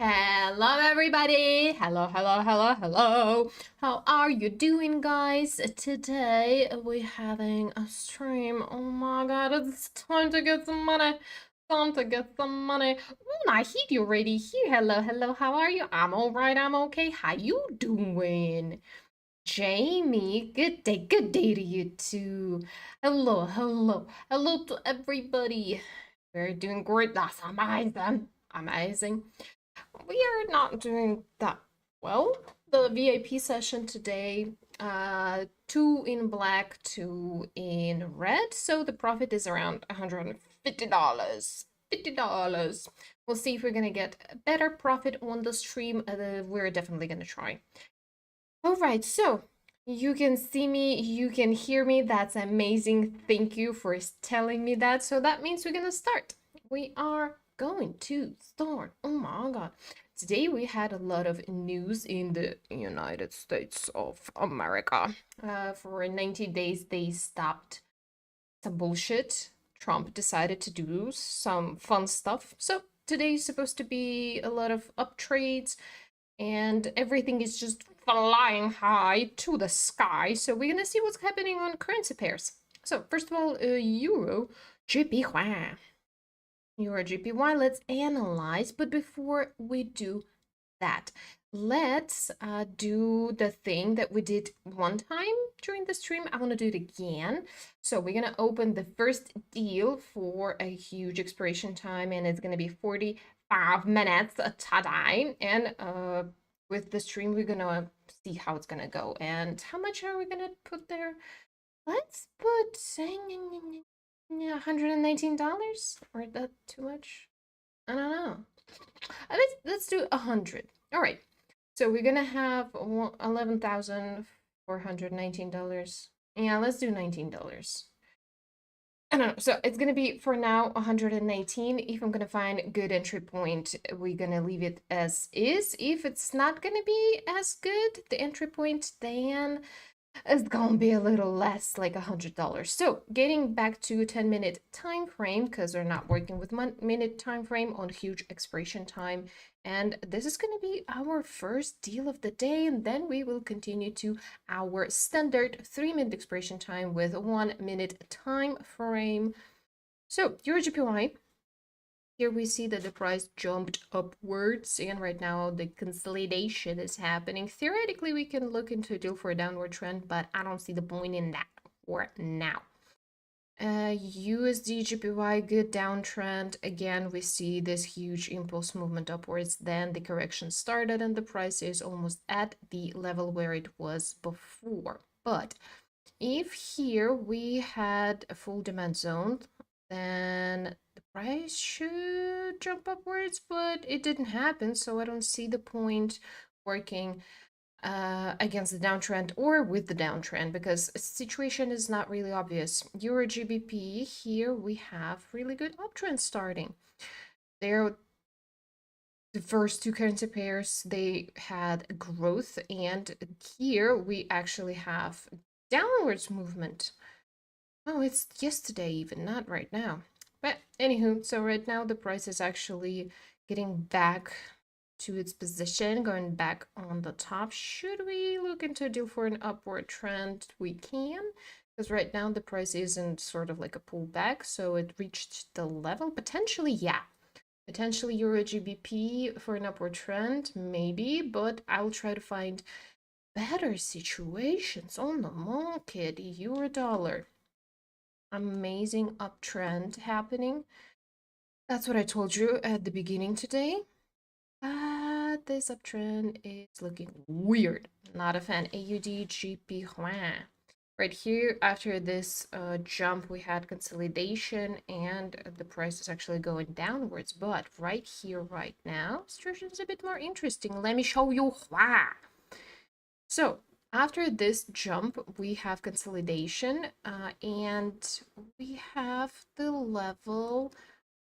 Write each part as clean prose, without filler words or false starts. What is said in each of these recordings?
Hello, everybody. Hello. How are you doing, guys? Today we're having a stream. Oh my god, it's time to get some money. Time to get some money. Oh, I hear you already here. Hello. How are you? I'm all right. I'm okay. How you doing? Jamie, good day to you too. Hello to everybody. We're doing great. That's amazing. We are not doing that well. The VIP session today, two in black, two in red. So the profit is around $150. $50. We'll see if we're gonna get a better profit on the stream. We're definitely gonna try. All right, so you can see me, you can hear me. That's amazing. Thank you for telling me that. So that means we're gonna start. We are going to start. Oh my god. Today we had a lot of news in the United States of America. For 90 days they stopped some bullshit. Trump decided to do some fun stuff. So today is supposed to be a lot of up trades and everything is just flying high to the sky. So we're gonna see what's happening on currency pairs. So first of all, Euro JPY. Euro JPY, let's analyze. But before we do that, let's do the thing that we did one time during the stream. I want to do it again. So we're gonna open the first deal for a huge expiration time, and it's gonna be 45 minutes today. And with the stream, we're gonna see how it's gonna go. And how much are we gonna put there? Let's put $119, or is that too much? I don't know. Let's do 100. All right. So we're gonna have $11,419. Yeah, let's do $19. I don't know. So it's gonna be for now 119. If I'm gonna find good entry point, we're gonna leave it as is. If it's not gonna be as good, the entry point, then it's gonna be a little less, like $100. So getting back to 10-minute time frame, because we're not working with 1-minute time frame on huge expiration time. And this is gonna be our first deal of the day, and then we will continue to our standard 3-minute expiration time with a 1-minute time frame. So Euro JPY. Here we see that the price jumped upwards, and right now the consolidation is happening. Theoretically, we can look into a deal for a downward trend, but I don't see the point in that for now. USD JPY, good downtrend. Again, we see this huge impulse movement upwards. Then the correction started, and the price is almost at the level where it was before. But if here we had a full demand zone, then the price should jump upwards, but it didn't happen, so I don't see the point working against the downtrend or with the downtrend, because the situation is not really obvious. Euro GBP, here we have really good uptrend starting. They're the first two currency pairs, they had growth, and here we actually have downwards movement. Oh, it's yesterday even, not right now. But anywho, so right now the price is actually getting back to its position, going back on the top. Should we look into a deal for an upward trend? We can, because right now the price isn't sort of like a pullback, so it reached the level. Potentially, yeah. Potentially Euro GBP for an upward trend, maybe, but I'll try to find better situations on the market. Euro dollar. Amazing uptrend happening. That's what I told you at the beginning today. But this uptrend is looking weird. Not a fan. AUD GPY. Right here, after this jump, we had consolidation, and the price is actually going downwards. But right here, right now, situation is a bit more interesting. Let me show you why. So after this jump, we have consolidation, and we have the level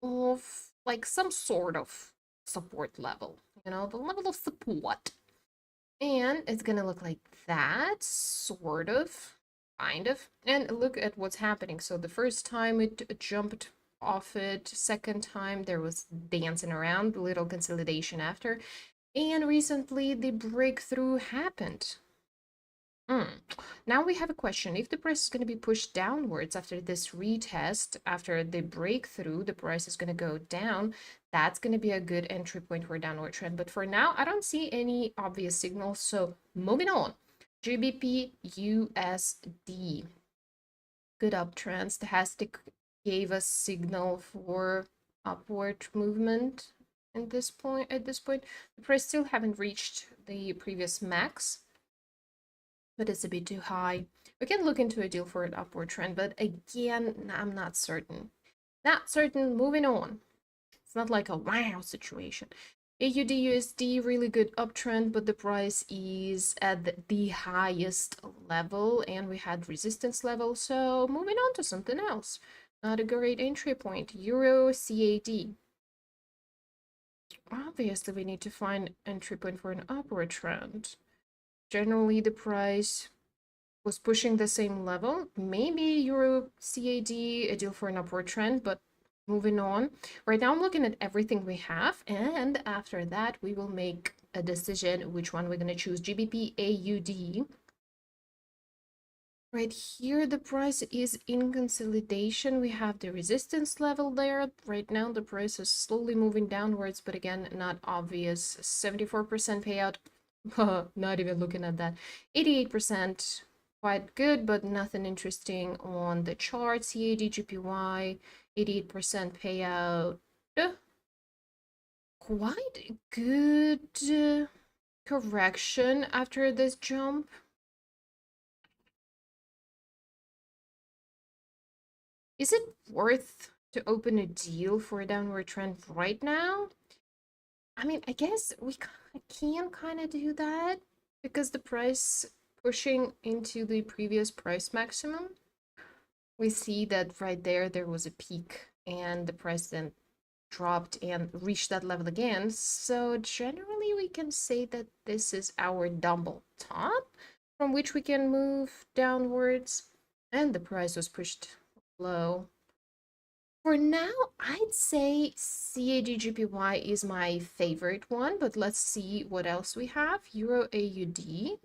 of like some sort of support level, the level of support. And it's gonna look like that, sort of, kind of. And look at what's happening. So the first time it jumped off it. Second time, there was dancing around, little consolidation after. And recently, the breakthrough happened. Now we have a question. If the price is going to be pushed downwards after this retest, after the breakthrough, the price is going to go down. That's going to be a good entry point for a downward trend. But for now, I don't see any obvious signals. So moving on. GBP USD. Good uptrend. Stochastic gave us signal for upward movement at this point. The price still haven't reached the previous max, but it's a bit too high. We can look into a deal for an upward trend, but again, I'm not certain. Not certain. Moving on. It's not like a wow situation. AUD USD, really good uptrend, but the price is at the highest level, and we had resistance level. So moving on to something else. Not a great entry point. Euro CAD. Obviously, we need to find entry point for an upward trend. Generally, the price was pushing the same level. Maybe Euro CAD, a deal for an upward trend, but moving on. Right now, I'm looking at everything we have, and after that, we will make a decision which one we're going to choose. GBP AUD. Right here, the price is in consolidation. We have the resistance level there. Right now, the price is slowly moving downwards, but again, not obvious. 74% payout. Not even looking at that. 88%, quite good, but nothing interesting on the chart. CAD GPY, 88% payout. Quite good correction after this jump. Is it worth to open a deal for a downward trend right now? I mean, I guess we can kind of do that because the price pushing into the previous price maximum. We see that right there was a peak and the price then dropped and reached that level again. So generally we can say that this is our double top from which we can move downwards, and the price was pushed low. For now, I'd say CAD-GPY is my favorite one, but let's see what else we have. Euro AUD.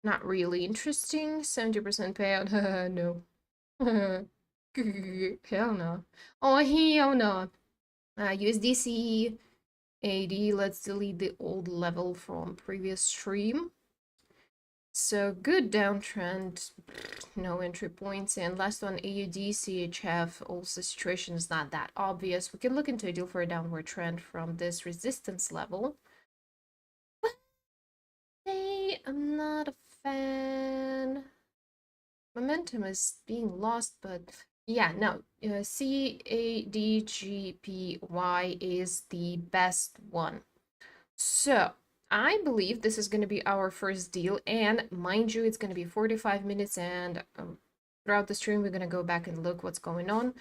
Not really interesting. 70% payout. No. Hell no. Oh, hell no. USDC AD. Let's delete the old level from previous stream. So good downtrend, no entry points. And last one, AUD CHF. Also, situation is not that obvious. We can look into a deal for a downward trend from this resistance level. But I'm not a fan. Momentum is being lost, but yeah, no. CADGPY is the best one. So I believe this is going to be our first deal, and mind you, it's going to be 45 minutes, and throughout the stream, we're going to go back and look what's going on.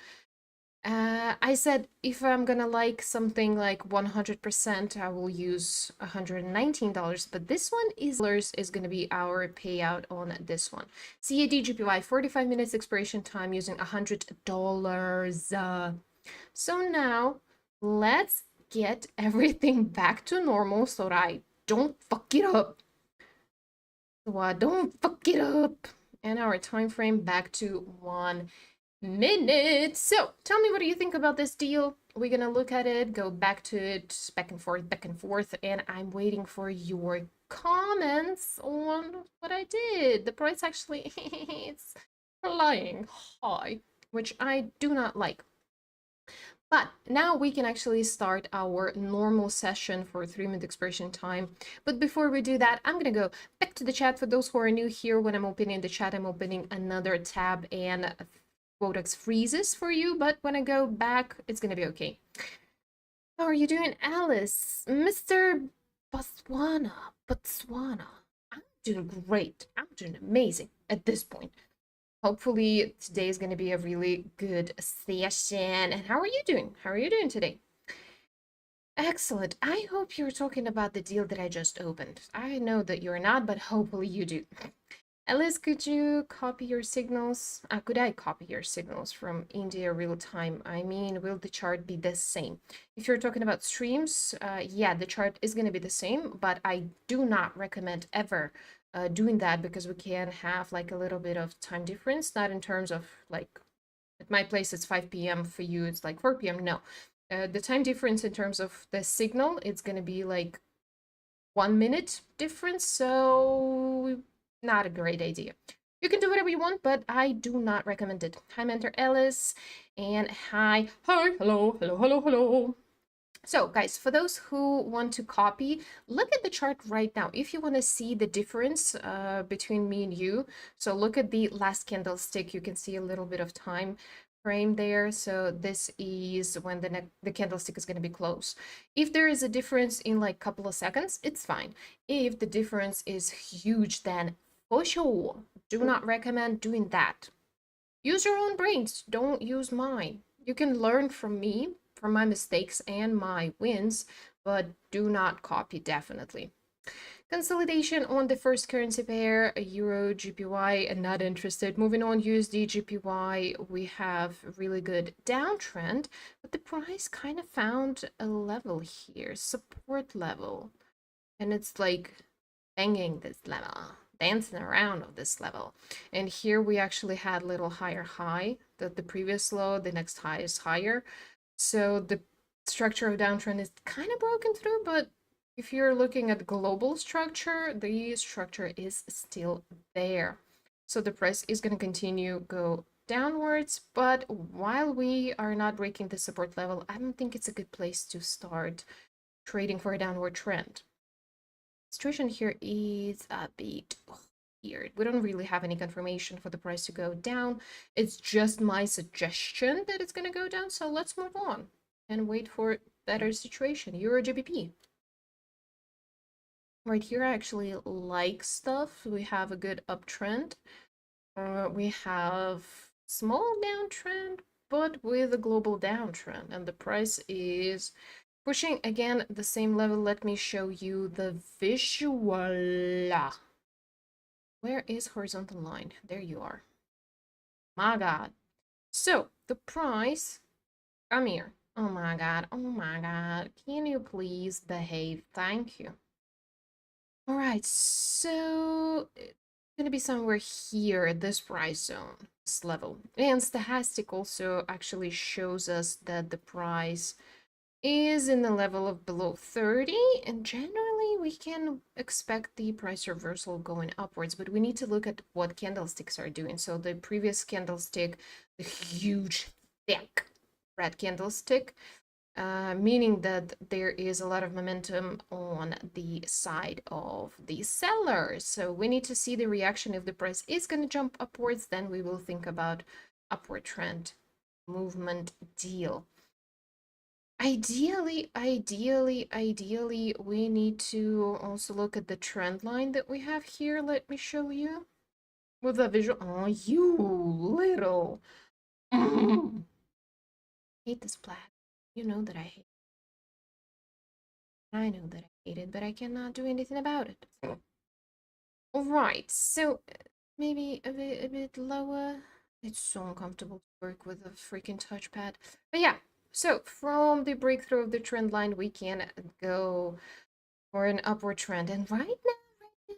I said if I'm going to like something like 100%, I will use $119, but this one is going to be our payout on this one. CAD 45 minutes expiration time using $100. So now let's get everything back to normal so that I don't fuck it up. And our time frame back to 1 minute. So tell me, what do you think about this deal? We're gonna look at it, go back to it, back and forth, and I'm waiting for your comments on what I did. The price actually it's flying high, which I do not like. But now we can actually start our normal session for 3-minute expiration time. But before we do that, I'm going to go back to the chat. For those who are new here, when I'm opening the chat, I'm opening another tab and Forex freezes for you. But when I go back, it's going to be okay. How are you doing, Alice? Mr. Botswana. I'm doing great. I'm doing amazing at this point. Hopefully today is going to be a really good session. And how are you doing? How are you doing today? Excellent. I hope you're talking about the deal that I just opened. I know that you're not, but hopefully you do. Alice, could you copy your signals? Could I copy your signals from India real time? I mean, will the chart be the same? If you're talking about streams, yeah, the chart is going to be the same, but I do not recommend ever doing that because we can have like a little bit of time difference, not in terms of like at my place it's 5 p.m. for you it's like 4 p.m. No, the time difference in terms of the signal, it's going to be like 1 minute difference, so not a great idea. You can do whatever you want, but I do not recommend it. Hi, Mentor Ellis, and hi, hello, hello, hello, hello. So, guys, for those who want to copy, look at the chart right now. If you want to see the difference between me and you, so look at the last candlestick. You can see a little bit of time frame there. So this is when the candlestick is going to be close. If there is a difference in like a couple of seconds, it's fine. If the difference is huge, then for sure, do not recommend doing that. Use your own brains. Don't use mine. You can learn from me, from my mistakes and my wins, but do not copy, definitely. Consolidation on the first currency pair, Euro GPY, and not interested. Moving on, USD GPY, we have really good downtrend, but the price kind of found a level here, support level, and it's like banging this level, dancing around of this level. And here we actually had a little higher high, that the previous low, the next high is higher. So the structure of downtrend is kind of broken through, but if you're looking at global structure, the structure is still there. So the price is going to continue go downwards, but while we are not breaking the support level, I don't think it's a good place to start trading for a downward trend. Situation here is a bit weird. We don't really have any confirmation for the price to go down. It's just my suggestion that it's going to go down, so let's move on and wait for better situation. Euro GBP. Right here, I actually like stuff. We have a good uptrend. We have small downtrend, but with a global downtrend, and the price is pushing again the same level. Let me show you the visual. Where is horizontal line? There you are. My God. So the price, come here. Oh my God. Oh my God. Can you please behave? Thank you. All right. So it's going to be somewhere here, this price zone, this level. And Stochastic also actually shows us that the price is in the level of below 30, and generally we can expect the price reversal going upwards, but we need to look at what candlesticks are doing. So the previous candlestick, the huge thick red candlestick, meaning that there is a lot of momentum on the side of the sellers. So we need to see the reaction. If the price is going to jump upwards, then we will think about upward trend movement deal. Ideally, we need to also look at the trend line that we have here. Let me show you with a visual. Oh, you little. Hate this flag. You know that I hate it. I know that I hate it, but I cannot do anything about it. All right, so maybe a bit lower. It's so uncomfortable to work with a freaking touchpad. But yeah, so from the breakthrough of the trend line, we can go for an upward trend. And right now,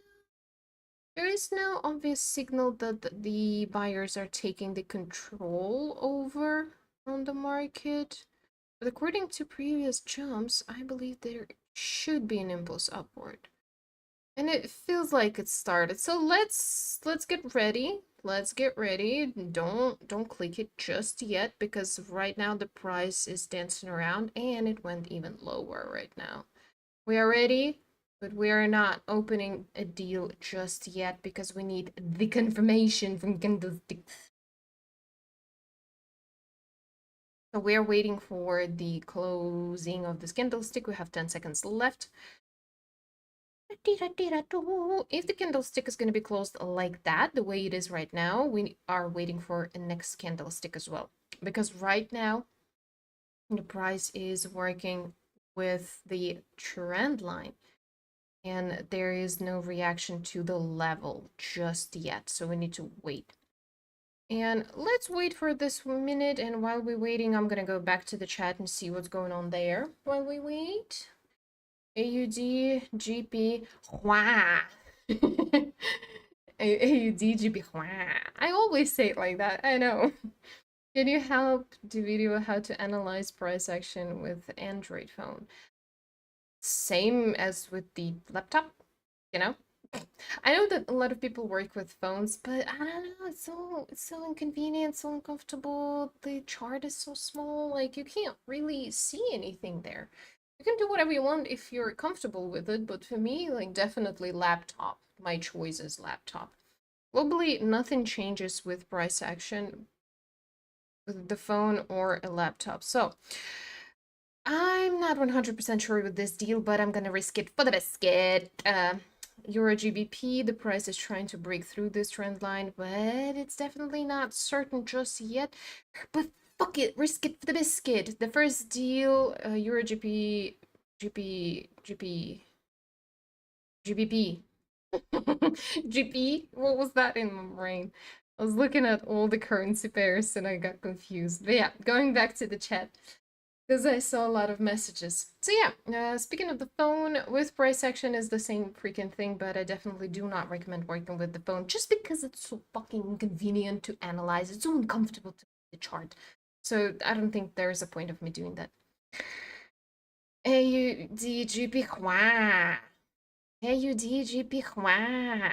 there is no obvious signal that the buyers are taking the control over on the market. But according to previous jumps, I believe there should be an impulse upward. And it feels like it started. So let's get ready. Let's get ready. Don't click it just yet, because right now the price is dancing around and it went even lower right now. We are ready, but we are not opening a deal just yet because we need the confirmation from candlesticks. So we are waiting for the closing of this candlestick. We have 10 seconds left. If the candlestick is going to be closed like that, the way it is right now, we are waiting for a next candlestick as well. Because right now, the price is working with the trend line. and there is no reaction to the level just yet, so we need to wait. And let's wait for this minute, and while we're waiting, I'm gonna go back to the chat and see what's going on there while we wait. AUD, GP, Hua. AUD, GP, Hua. I always say it like that, I know. Can you help the video how to analyze price action with Android phone? Same as with the laptop, you know? I know that a lot of people work with phones, but I don't know, it's so inconvenient, so uncomfortable. The chart is so small, like you can't really see anything there. You can do whatever you want if you're comfortable with it, but for me, like definitely laptop. My choice is laptop. Globally, nothing changes with price action with the phone or a laptop. So I'm not 100% sure with this deal, but I'm gonna risk it for the biscuit. Euro GBP, the price is trying to break through this trend line, but it's definitely not certain just yet. But fuck it, risk it for the biscuit. The first deal, Euro GBP, GBP, GP, what was that in my brain? I was looking at all the currency pairs and I got confused. But yeah, going back to the chat because I saw a lot of messages. So yeah, speaking of the phone, with price action is the same freaking thing, but I definitely do not recommend working with the phone just because it's so fucking inconvenient to analyze. It's so uncomfortable to the chart. So I don't think there's a point of me doing that. AUDGP Hua. AUDGP Hua.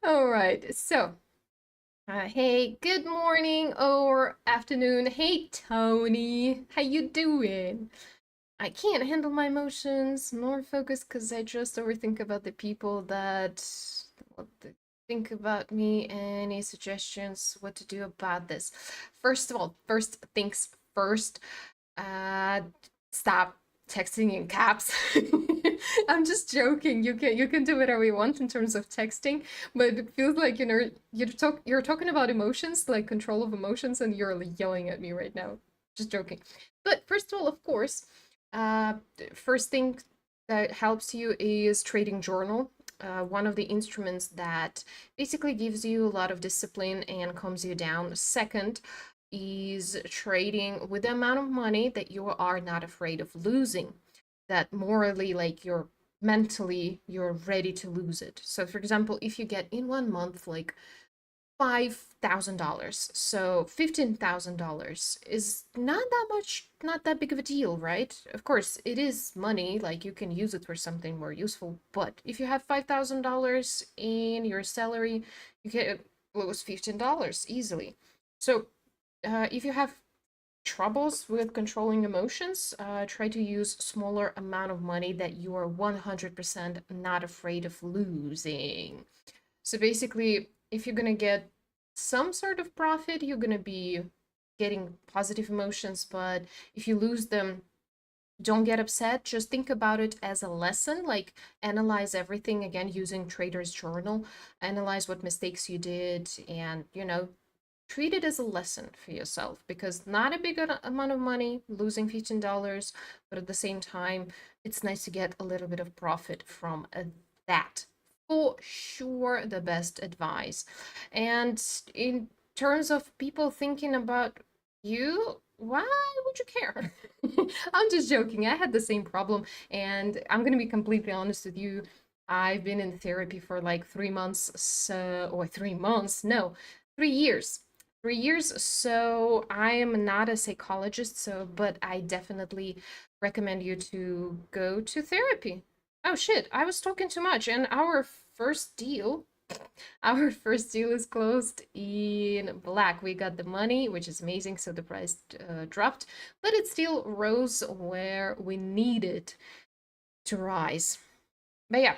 All right, so hey, good morning or afternoon. Hey, Tony, how you doing? I can't handle my emotions nor focus because I just overthink about the people that what they think about me. Any suggestions what to do about this? First of all, first things first. Uh, stop texting in caps. I'm just joking. You can do whatever you want in terms of texting, but it feels like you're talking about emotions, like control of emotions, and you're like, yelling at me right now. Just joking. But first of all, of course, uh, first thing that helps you is trading journal. One of the instruments that basically gives you a lot of discipline and calms you down. Second, is trading with the amount of money that you are not afraid of losing, that morally, like you're ready to lose it. So for example, if you get in 1 month like $5,000, so $15,000 is not that much, not that big of a deal, right? Of course it is money, like you can use it for something more useful, but if you have $5,000 in your salary, you can lose $15 easily. So if you have troubles with controlling emotions, try to use smaller amount of money that you are 100% not afraid of losing. So basically, if you're gonna get some sort of profit, you're gonna be getting positive emotions, but if you lose them, don't get upset. Just think about it as a lesson, like analyze everything again using Trader's Journal, analyze what mistakes you did, and treat it as a lesson for yourself, because not a big amount of money, losing $15, but at the same time, it's nice to get a little bit of profit from that. For sure, the best advice. And in terms of people thinking about you, why would you care? I'm just joking. I had the same problem, and I'm gonna be completely honest with you. I've been in therapy for like 3 months, so, or 3 months, no, 3 years. 3 years, so I am not a psychologist, so but I definitely recommend you to go to therapy. Oh shit, I was talking too much, and first deal, our first deal is closed in black. We got the money, which is amazing, so the price dropped, but it still rose where we needed to rise. But yeah,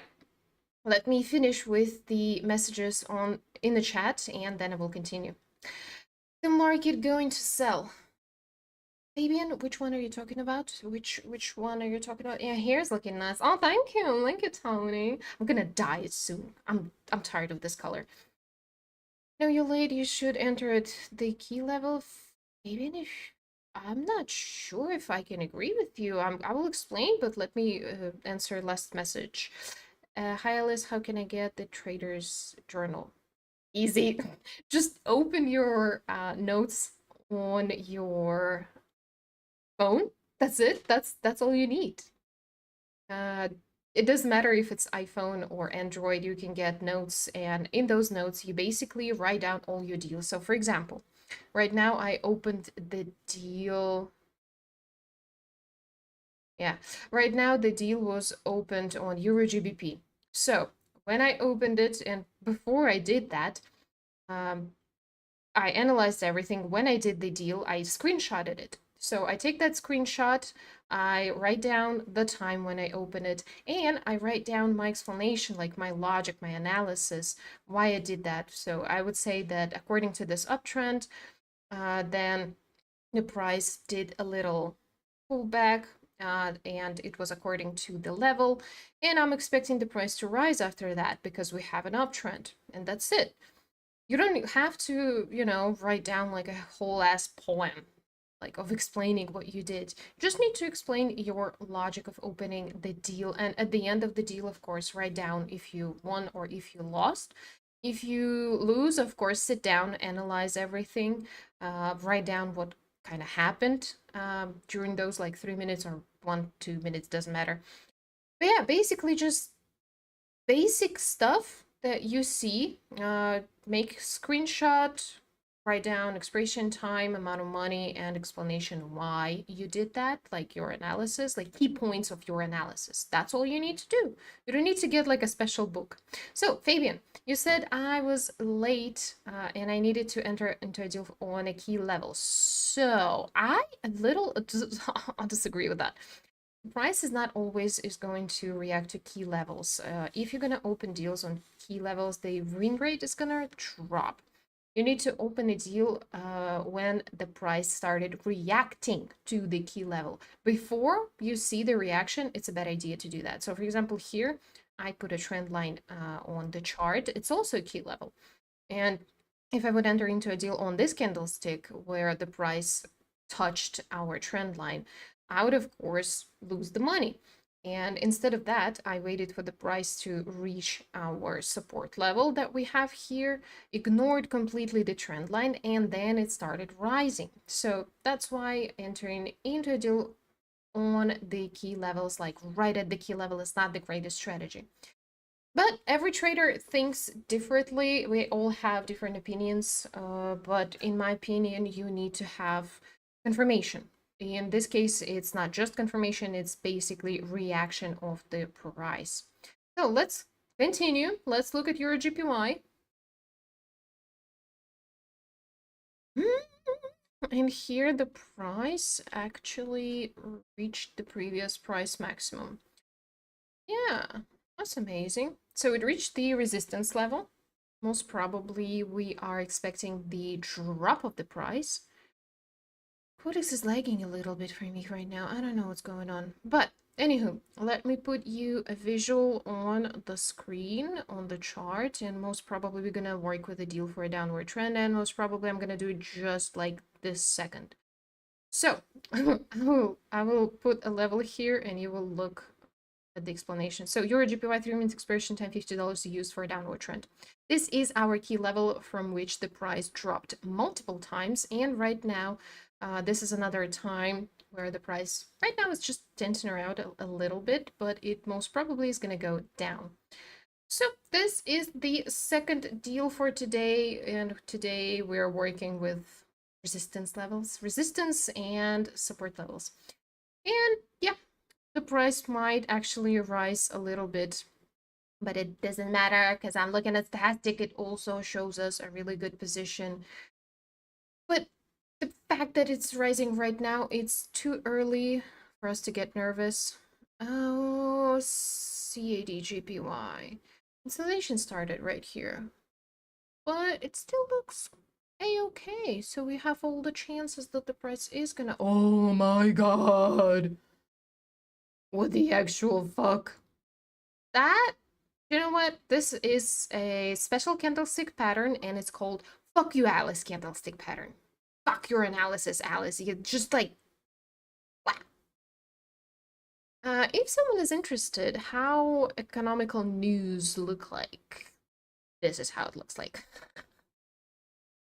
let me finish with the messages on in the chat, and then I will continue. The market going to sell. Fabian, which one are you talking about? Which one are you talking about? Yeah, hair's looking nice. Oh, thank you, Tony. I'm gonna dye it soon. I'm tired of this color. No, you're late. You should enter at the key level. Fabian, I'm not sure if I can agree with you. I will explain, but let me answer last message. Hi Alice, how can I get the trader's journal? Easy. Just open your notes on your phone. That's it. That's all you need. Uh, it doesn't matter if it's iPhone or Android, you can get notes, and in those notes, you basically write down all your deals. So, for example, right now I opened the deal. Yeah, right now the deal was opened on Euro GBP. So, when I opened it, and before I did that, um, I analyzed everything. When I did the deal, I screenshotted it. So I take that screenshot, I write down the time when I open it, and I write down my explanation, like my logic, my analysis, why I did that. So I would say that according to this uptrend, then the price did a little pullback, and it was according to the level. And I'm expecting the price to rise after that because we have an uptrend, and that's it. You don't have to, write down like a whole ass poem, like of explaining what you did. You just need to explain your logic of opening the deal. And at the end of the deal, of course, write down if you won or if you lost. If you lose, of course, sit down, analyze everything, write down what kind of happened during those like 3 minutes or 1, 2 minutes, doesn't matter. But yeah, basically just basic stuff that you see. Make screenshot, write down expiration time, amount of money, and explanation why you did that, like your analysis, like key points of your analysis. That's all you need to do. You don't need to get like a special book. So, Fabian, you said I was late and I needed to enter into a deal on a key level. So, I a little I'll disagree with that. Price is not always is going to react to key levels. If you're going to open deals on key levels, the win rate is going to drop. You need to open a deal when the price started reacting to the key level. Before you see the reaction, it's a bad idea to do that. So for example, here, I put a trend line on the chart. It's also a key level. And if I would enter into a deal on this candlestick where the price touched our trend line, I would, of course, lose the money. And instead of that, I waited for the price to reach our support level that we have here, ignored completely the trend line, and then it started rising. So that's why entering into a deal on the key levels, like right at the key level, is not the greatest strategy. But every trader thinks differently. We all have different opinions. But in my opinion, you need to have confirmation. In this case, it's not just confirmation, it's basically reaction of the price. So let's continue. Let's look at your GPY. And here the price actually reached the previous price maximum. Yeah, that's amazing. So it reached the resistance level. Most probably we are expecting the drop of the price. Codex is lagging a little bit for me right now. I don't know what's going on. But anywho, let me put you a visual on the screen, on the chart, and most probably we're gonna work with a deal for a downward trend, and most probably I'm gonna do it just like this second. So I will put a level here and you will look at the explanation. So Euro GPY 3 minutes expiration time, $50 to use for a downward trend. This is our key level from which the price dropped multiple times. And right now, this is another time where the price right now is just dancing around a little bit, but it most probably is going to go down. So this is the second deal for today. And today we're working with resistance and support levels. And yeah, the price might actually rise a little bit, but it doesn't matter because I'm looking at Stochastic. It also shows us a really good position. But the fact that it's rising right now, it's too early for us to get nervous. Oh, CAD Installation started right here, but it still looks a-okay. So we have all the chances that the price is gonna. Oh my god! What the actual fuck? That, you know what? This is a special candlestick pattern and it's called Fuck You Alice candlestick pattern. fuck your analysis, Alice. You just like, wow. If someone is interested, how economical news look like? This is how it looks like.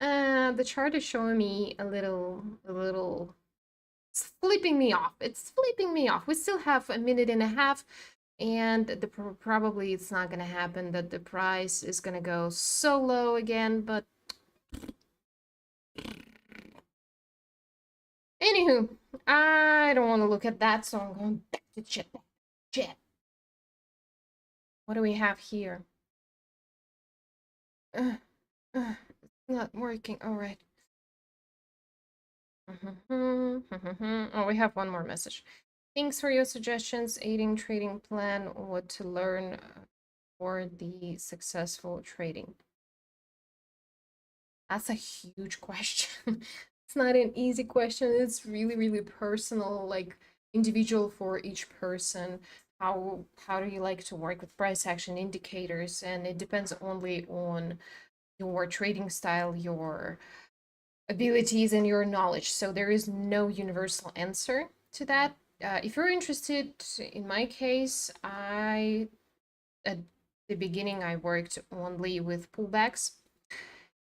The chart is showing me a little. It's flipping me off. It's flipping me off. We still have a minute and a half, and probably it's not gonna happen that the price is gonna go so low again. But anywho, I don't want to look at that, so I'm going back to chat. Back to chat. What do we have here? It's not working. All right. Oh, we have one more message. Thanks for your suggestions, aiding trading plan, what to learn for the successful trading. That's a huge question. It's not an easy question. It's really, really personal, like individual for each person. How do you like to work with price action indicators? And it depends only on your trading style, your abilities, and your knowledge. So there is no universal answer to that. If you're interested, in my case, at the beginning I worked only with pullbacks,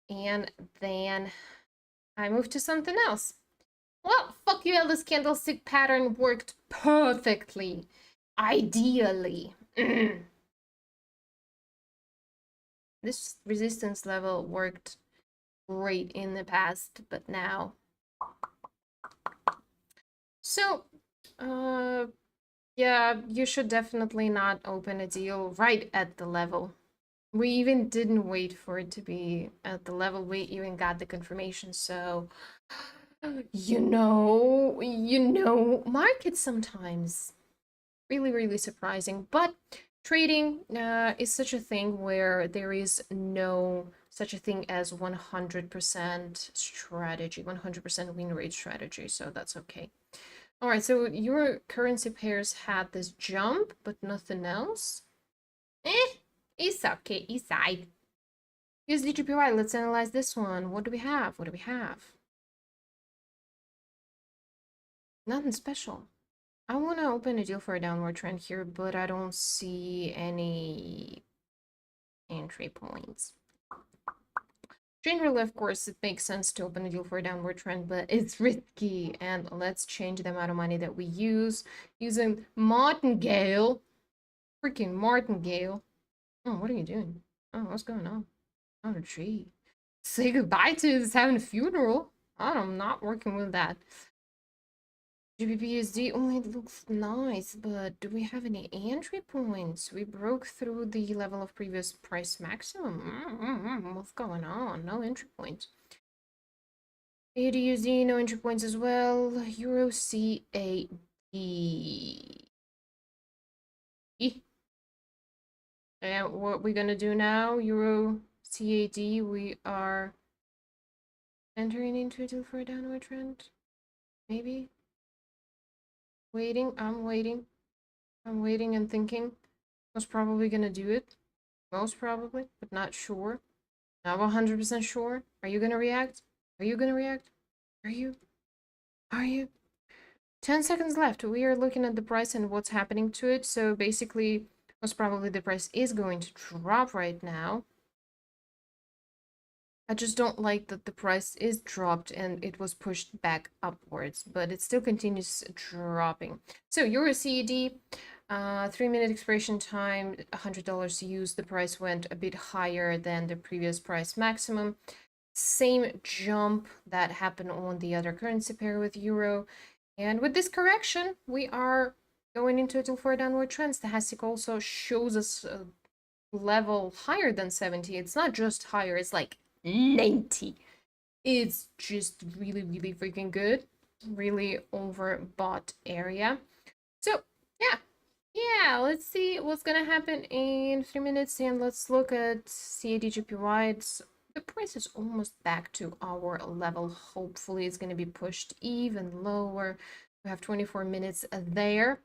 and then I moved to something else. Well, fuck you, this candlestick pattern worked perfectly. Ideally. This resistance level worked great in the past, but now. So, yeah, you should definitely not open a deal right at the level. We even didn't wait for it to be at the level. We even got the confirmation. So, markets sometimes really, really surprising. But trading is such a thing where there is no such a thing as 100% strategy, 100% win rate strategy. So that's okay. All right, so your currency pairs had this jump, but nothing else. It's okay, it's side. Use DGPY, let's analyze this one. What do we have? What do we have? Nothing special. I want to open a deal for a downward trend here, but I don't see any entry points. Generally, of course, it makes sense to open a deal for a downward trend, but it's risky. And let's change the amount of money that we use using Martingale. Freaking Martingale. Oh, what are you doing? Oh, what's going on? Oh, gee. Say goodbye to this having a funeral. I'm not working with that. GBPUSD only looks nice, but do we have any entry points? We broke through the level of previous price maximum. What's going on? No entry points. AUD/USD, no entry points as well. Euro CAD. And what we're gonna do now, Euro CAD, we are entering into a deal for a downward trend. Maybe. Waiting, I'm waiting. I'm waiting and thinking. Most probably gonna do it. Most probably, but not sure. Not 100% sure. Are you gonna react? Are you gonna react? Are you? Are you? 10 seconds left. We are looking at the price and what's happening to it. So basically, most probably the price is going to drop right now. I just don't like that the price is dropped and it was pushed back upwards, but it still continues dropping. So Euro CAD, 3-minute expiration time, $100 used. The price went a bit higher than the previous price maximum. Same jump that happened on the other currency pair with Euro. And with this correction, we are going into a deal for a downward trend. Stochastic also shows us a level higher than 70. It's not just higher, it's like 90. It's just really, really freaking good. Really overbought area. So, yeah, let's see what's gonna happen in 3 minutes, and let's look at CAD/JPY. The price is almost back to our level. Hopefully, it's gonna be pushed even lower. We have 24 minutes there.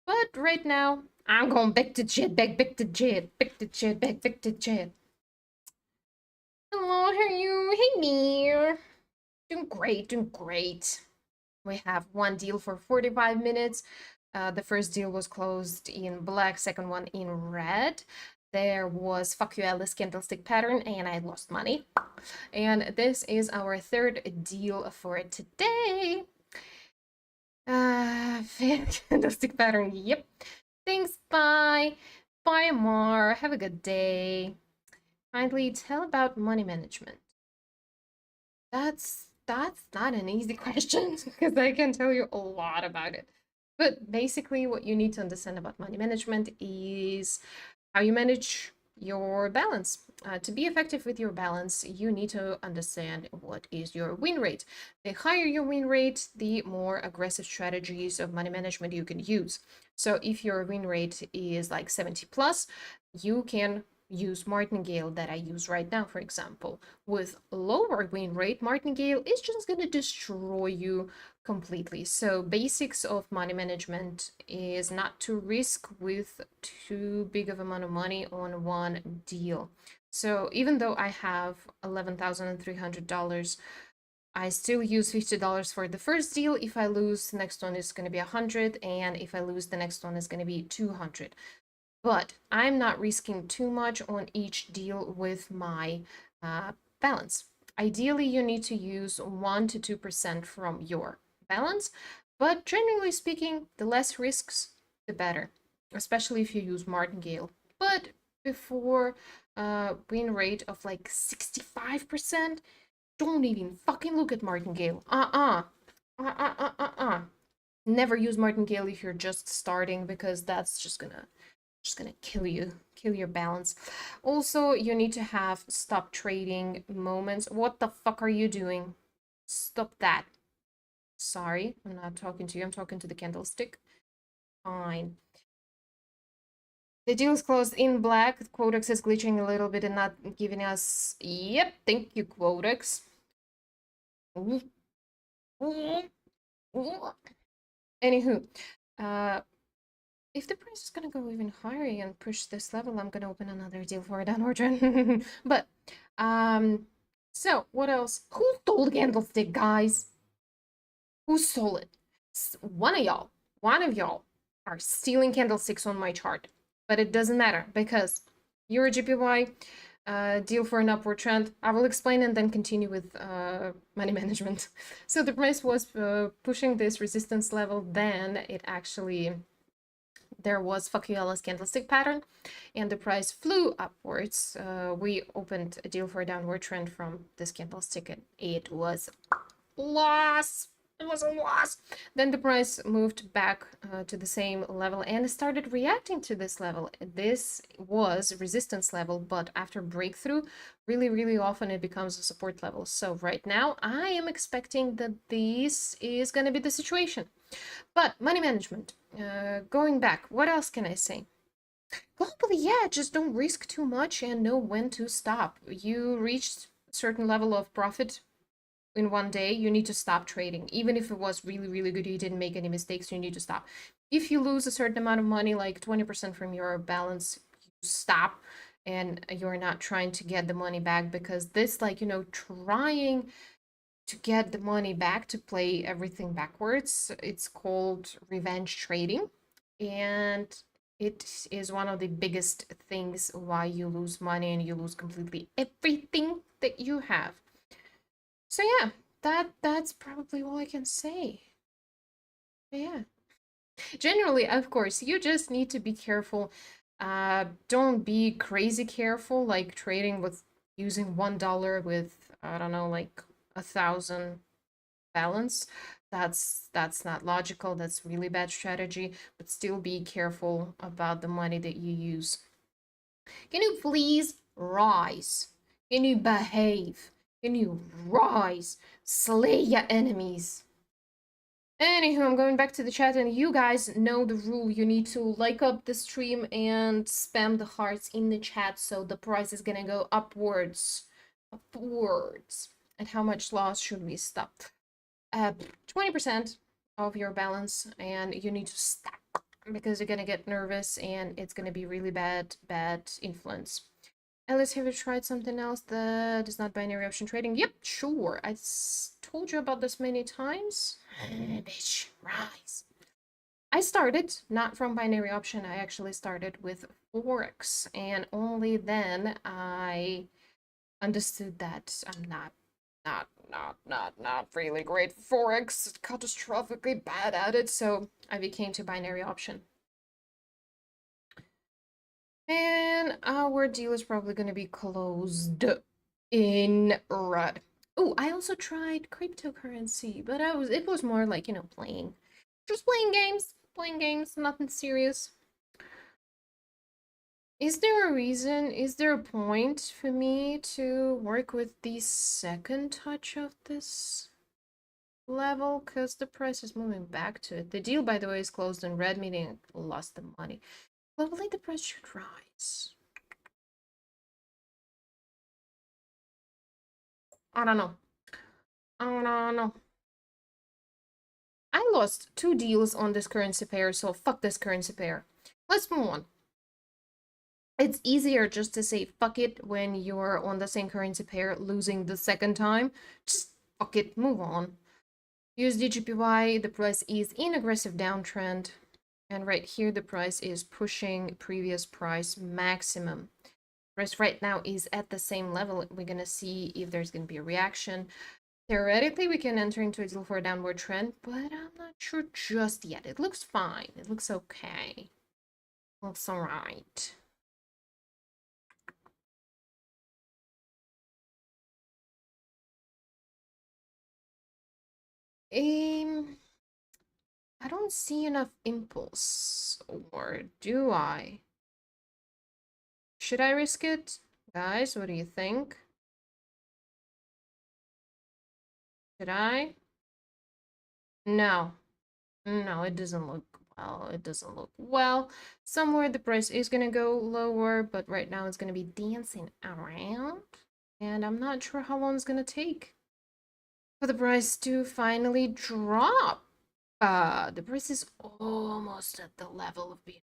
But right now, I'm going back to jet, back to jet, back to jet, back to jet. Hello, how are you? Hey, Mir. doing great. We have one deal for 45 minutes. The first deal was closed in black, second one in red. There was fuck you Alice candlestick pattern, and I lost money. And this is our third deal for today. Candlestick pattern, yep. Thanks, bye. Bye, Mar. Have a good day. Kindly tell about money management. That's not an easy question because I can tell you a lot about it. But basically, what you need to understand about money management is how you manage your balance. To be effective with your balance, you need to understand what is your win rate. The higher your win rate, the more aggressive strategies of money management you can use. So if your win rate is like 70 plus, you can use Martingale that I use right now, for example. With lower win rate, Martingale is just going to destroy you completely. So basics of money management is not to risk with too big of amount of money on one deal. So even though I have $11,300, I still use $50 for the first deal. If I lose, the next one is going to be 100, and if I lose, the next one is going to be 200. But I'm not risking too much on each deal with my balance. Ideally, you need to use 1 to 2% from your balance, but generally speaking, the less risks, the better, especially if you use Martingale. But before win rate of like 65%, don't even fucking look at Martingale. Never use Martingale if you're just starting, because that's just gonna kill your balance. Also, you need to have stop trading moments. What the fuck are you doing? Stop that. Sorry, I'm not talking to you, I'm talking to the candlestick. Fine. The deal is closed in black. Quotex is glitching a little bit and not giving us... Yep, thank you, Quotex. Anywho, if the price is gonna go even higher and push this level, I'm gonna open another deal for a downward trend. But, so what else? Who stole the candlestick, guys? Who stole it? One of y'all are stealing candlesticks on my chart. But it doesn't matter because Euro GPY deal for an upward trend. I will explain and then continue with money management. So the price was pushing this resistance level, then it actually... there was fuck you Alice candlestick pattern, and the price flew upwards. We opened a deal for a downward trend from this candlestick, and it was loss. It was a loss. Then the price moved back to the same level and started reacting to this level. This was resistance level, but after breakthrough, really often it becomes a support level. So right now, I am expecting that this is going to be the situation. But money management, going back, what else can I say? Globally, yeah, just don't risk too much and know when to stop. You reached a certain level of profit in one day, you need to stop trading. Even if it was really good, you didn't make any mistakes, you need to stop. If you lose a certain amount of money, like 20% from your balance, you stop, and you're not trying to get the money back, because this, like, trying to get the money back, to play everything backwards, it's called revenge trading, and it is one of the biggest things why you lose money and you lose completely everything that you have. So yeah, that's probably all I can say. But yeah, generally, of course, you just need to be careful. Don't be crazy careful, like trading with using $1 with, I don't know, like 1,000 balance. That's not logical. That's really bad strategy. But still be careful about the money that you use. Can you please rise? Can you behave? Can you rise? Slay your enemies. Anywho, I'm going back to the chat, and you guys know the rule. You need to like up the stream and spam the hearts in the chat, so the price is gonna go upwards. Upwards. And how much loss should we stop? 20% of your balance, and you need to stop because you're gonna get nervous and it's gonna be really bad influence. Alice, have you tried something else that is not binary option trading? Yep, sure. I told you about this many times. Bitch, rise. I started not from binary option. I actually started with Forex, and only then I understood that I'm not really great for Forex, catastrophically bad at it, so I became to binary option. And our deal is probably going to be closed in red. Oh, I also tried cryptocurrency, but it was more like, you know, just playing games, nothing serious. Is there a reason, is there a point for me to work with the second touch of this level? Because the price is moving back to it. The deal, by the way, is closed in red, meaning I lost the money. Globally, the price should rise. I don't know. I don't know. I lost 2 deals on this currency pair, so fuck this currency pair. Let's move on. It's easier just to say fuck it when you're on the same currency pair losing the second time. Just fuck it, move on. USD the price is in aggressive downtrend. And right here, the price is pushing previous price maximum. Price right now is at the same level. We're going to see if there's going to be a reaction. Theoretically, we can enter into a deal for a downward trend, but I'm not sure just yet. It looks fine. It looks okay. Looks alright. I don't see enough impulse, or do I? Should I risk it? Guys, what do you think? Should I? No. No, it doesn't look well. It doesn't look well. Somewhere the price is gonna go lower, but right now it's gonna be dancing around. And I'm not sure how long it's gonna take for the price to finally drop. The price is almost at the level of being.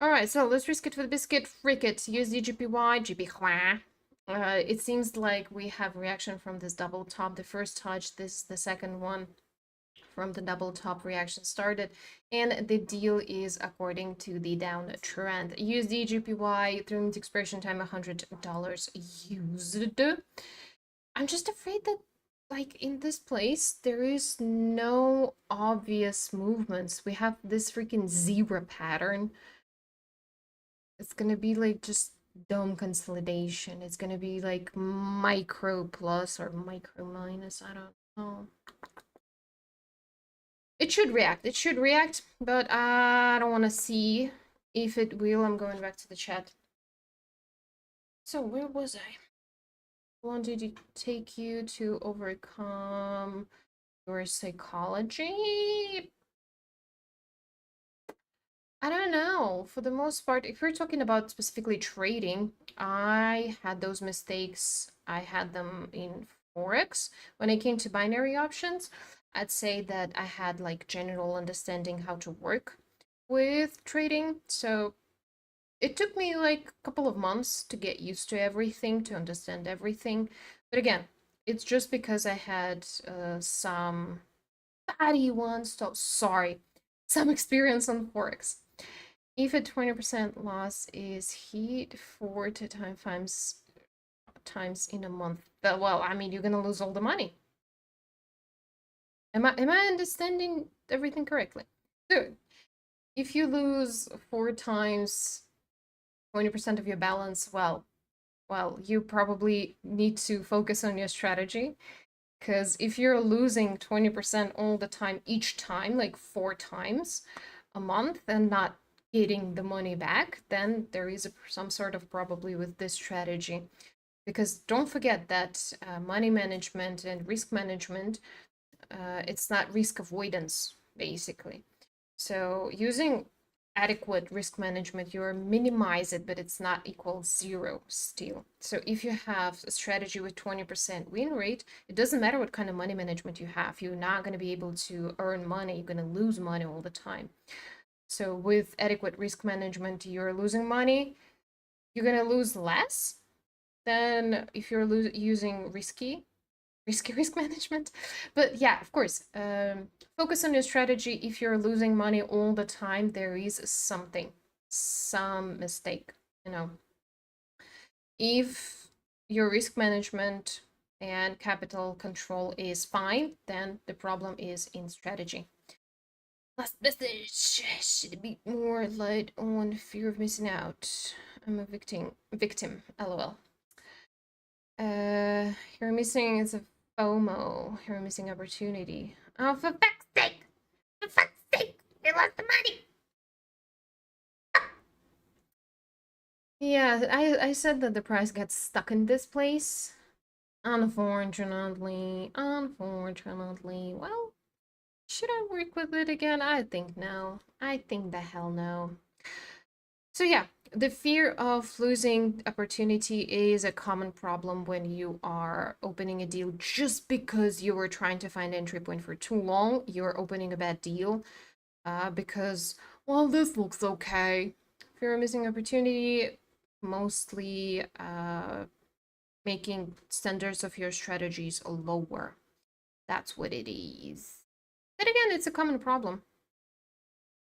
Alright, so let's risk it for the biscuit. Frick it. USD GPY, GPY. It seems like we have reaction from this double top. The first touch, this is the second one from the double top reaction started, and the deal is according to the downtrend. USD GPY 3-minute expiration time $100 used. I'm just afraid that like in this place there is no obvious movements. We have this freaking zebra pattern. It's gonna be like just dome consolidation. It's gonna be like micro plus or micro minus. I don't know. It should react. It should react, but I don't want to see if it will. I'm going back to the chat. So where was I? How long did it take you to overcome your psychology? I don't know. For the most part, if we're talking about specifically trading, I had those mistakes. I had them in Forex. When it came to binary options, I'd say that I had like general understanding how to work with trading. So it took me like a couple of months to get used to everything, to understand everything. But again, it's just because I had some fatty ones, so sorry, some experience on Forex. If a 20% loss is hit 4 times in a month, well, I mean, you're gonna lose all the money. Am I understanding everything correctly? So, if you lose 4 times 20% of your balance, well, you probably need to focus on your strategy. Because if you're losing 20% all the time, each time, like 4 times a month, and not getting the money back, then there is some sort of probably with this strategy. Because don't forget that money management and risk management, it's not risk avoidance, basically. So using adequate risk management, you minimize it, but it's not equal zero still. So if you have a strategy with 20% win rate, it doesn't matter what kind of money management you have. You're not going to be able to earn money. You're going to lose money all the time. So with adequate risk management, you're losing money. You're gonna lose less than if you're using risky risk management. But yeah, of course, focus on your strategy. If you're losing money all the time, there is some mistake, you know. If your risk management and capital control is fine, then the problem is in strategy. Last message, should be more light on fear of missing out. I'm a victim, lol. You're missing is a FOMO. You're missing opportunity. Oh, for fuck's sake! For fuck's sake! They lost the money! Yeah, I said that the price gets stuck in this place. Unfortunately. Well, should I work with it again? I think no. I think the hell no. So yeah, the fear of losing opportunity is a common problem when you are opening a deal just because you were trying to find entry point for too long. You're opening a bad deal because, well, this looks okay. Fear of missing opportunity, mostly making standards of your strategies lower. That's what it is. But again, it's a common problem.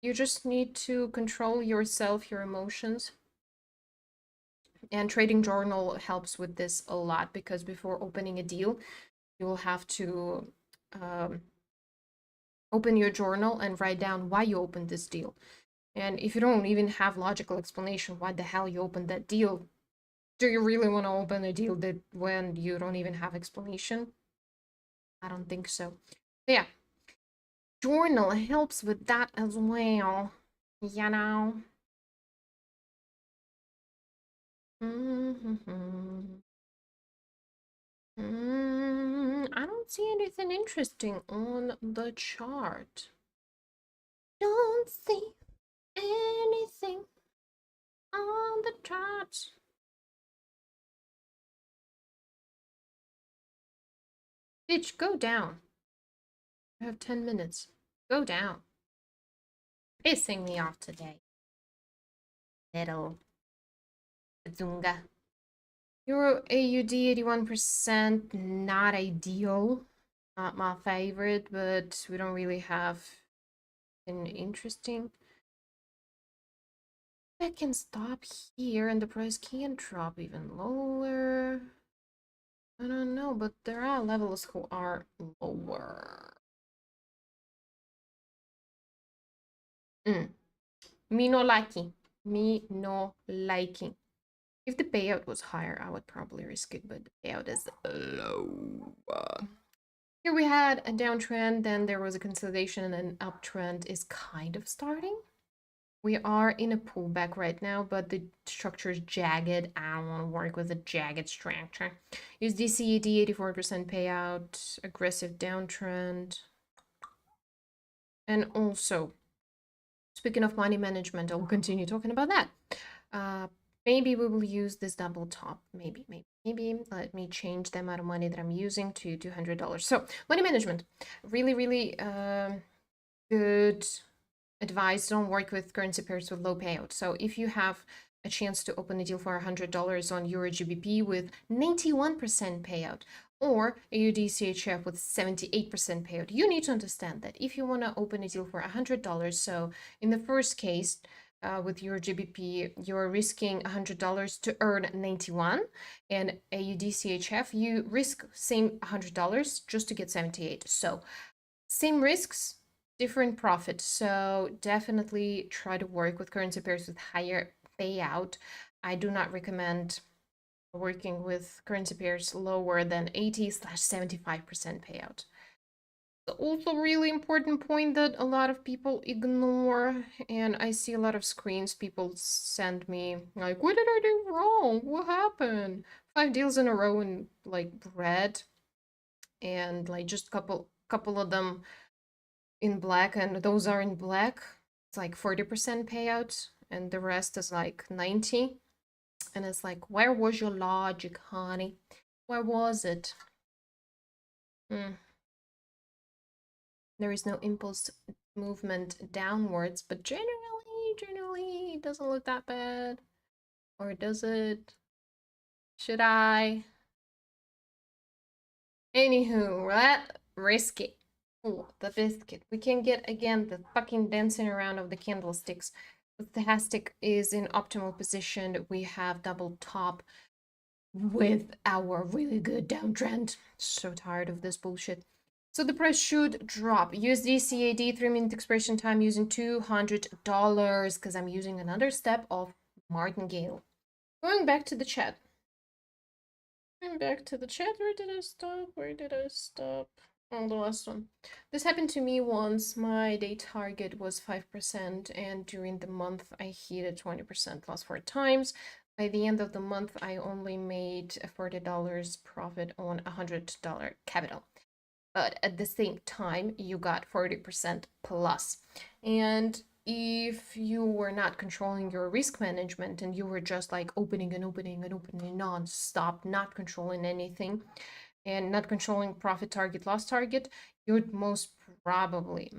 You just need to control yourself, your emotions. And trading journal helps with this a lot because before opening a deal, you will have to open your journal and write down why you opened this deal. And if you don't even have logical explanation why the hell you opened that deal, do you really want to open a deal that when you don't even have explanation? I don't think so. But yeah, journal helps with that as well. You know. I don't see anything interesting on the chart. Don't see anything on the chart. Bitch, go down. You have 10 minutes. Go down. Pissing me off today. Little Zunga. Euro AUD 81%, not ideal. Not my favorite, but we don't really have an interesting. I can stop here and the price can drop even lower. I don't know, but there are levels who are lower. Me no liking. Me no liking. If the payout was higher, I would probably risk it, but the payout is low. Here we had a downtrend, then there was a consolidation, and an uptrend is kind of starting. We are in a pullback right now, but the structure is jagged. I don't want to work with a jagged structure. USD CAD 84% payout, aggressive downtrend. And also, speaking of money management, I will continue talking about that. Maybe we will use this double top. Maybe. Let me change the amount of money that I'm using to $200. So money management, really good advice. Don't work with currency pairs with low payout. So if you have a chance to open a deal for $100 on Euro GBP with 91% payout, or AUD CHF with 78% payout, you need to understand that if you want to open a deal for $100, so in the first case, with your GBP, you're risking $100 to earn 91, and AUD CHF, you risk same $100 just to get 78. So same risks, different profit. So definitely try to work with currency pairs with higher payout. I do not recommend working with currency pairs lower than 80/75% payout. Also really important point that a lot of people ignore, and I see a lot of screens people send me like, what did I do wrong? What happened? 5 deals in a row in like red, and like just couple of them in black, and those are in black. It's like 40% payout, and the rest is like 90. And it's like, where was your logic, honey? Where was it? There is no impulse movement downwards, but generally majorly. It doesn't look that bad. Or does it? Should I? Anywho, let's risk it. Oh, the biscuit. We can get, again, the fucking dancing around of the candlesticks. The stochastic is in optimal position. We have double top with our really good downtrend. So tired of this bullshit. So the price should drop. USD CAD 3-minute expiration time using $200 because I'm using another step of Martingale. Going back to the chat. Going back to the chat. Where did I stop? Where did I stop? Oh, the last one. This happened to me once. My day target was 5%, and during the month I hit a 20% loss 4 times. By the end of the month, I only made a $40 profit on $100 capital. But at the same time, you got 40% plus. And if you were not controlling your risk management and you were just like opening and opening and opening non-stop, not controlling anything and not controlling profit target, loss target, you would most probably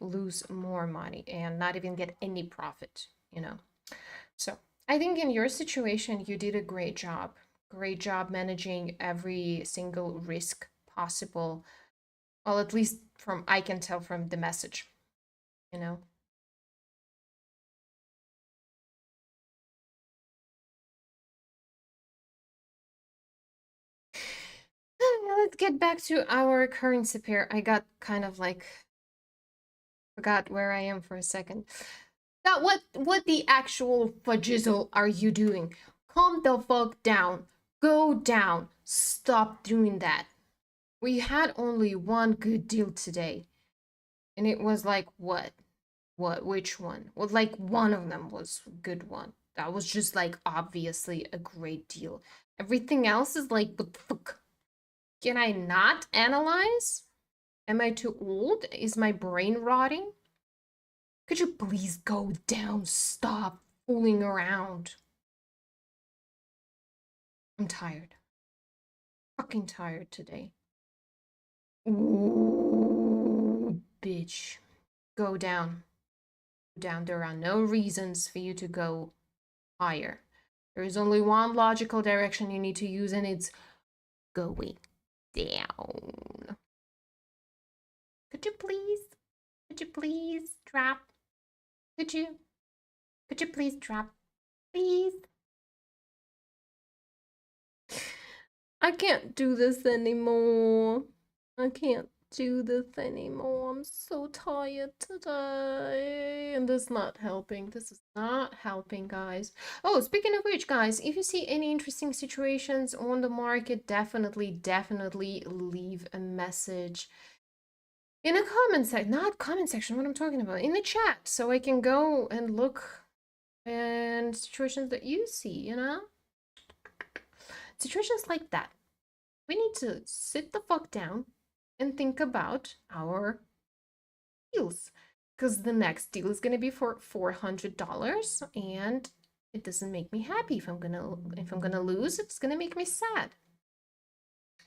lose more money and not even get any profit, you know. So I think in your situation, you did a great job. Great job managing every single risk possible. Well, at least from I can tell from the message, you know. Let's get back to our currency pair. I got kind of like forgot where I am for a second. That what the actual fudgizzle are you doing? Calm the fuck down. Go down. Stop doing that. We had only one good deal today. And it was like what? Which one? Well, like one of them was a good one. That was just like obviously a great deal. Everything else is like, what the fuck? Can I not analyze? Am I too old? Is my brain rotting? Could you please go down? Stop fooling around. I'm tired. Fucking tired today. Ooh, bitch. Go down. Down. There are no reasons for you to go higher. There is only one logical direction you need to use, and it's going down. Could you please drop? Could you please drop? Please? I can't do this anymore. I can't do this anymore. I'm so tired today. And this is not helping. This is not helping, guys. Oh, speaking of which, guys, if you see any interesting situations on the market, definitely leave a message in a comment section. Not comment section, what I'm talking about. In the chat, so I can go and look and situations that you see, you know? Situations like that. We need to sit the fuck down and think about our deals, because the next deal is going to be for $400 and it doesn't make me happy. If I'm gonna lose, it's gonna make me sad.